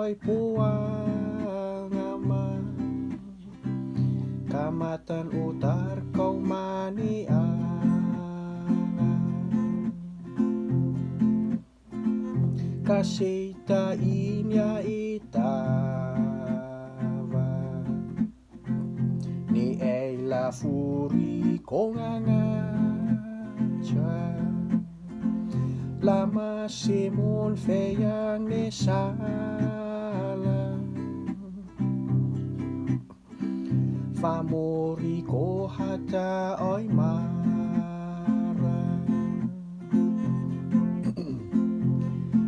ay puwang ama kamatan utar kau manian kasita inya itava ni Eila furi kongangacha lama simon feyang ne sala famori ko hata oi mara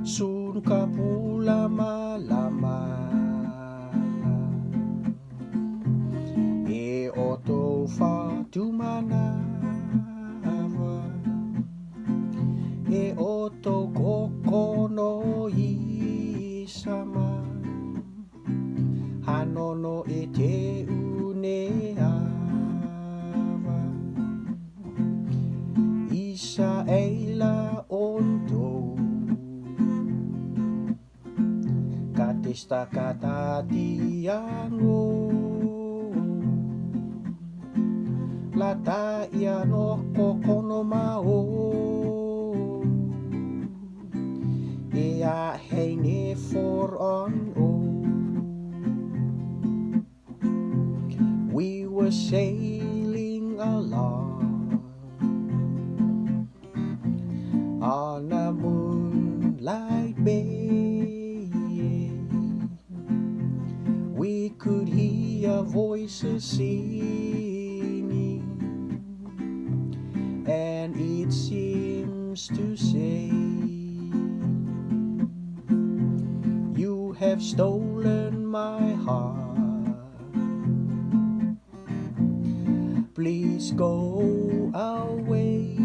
sun kapula malama e oto fa tumana e oto koko no isama hanono e te une ava isa eila onto katista katatiango lata iano koko no mao Ea heine for on we were sailing along on a moonlight bay. We could hear voices singing, and it seems to say, you have stolen my heart. Please go away.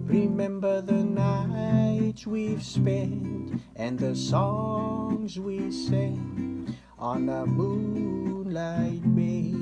Remember the nights we've spent and the songs we sang on a moonlight bay.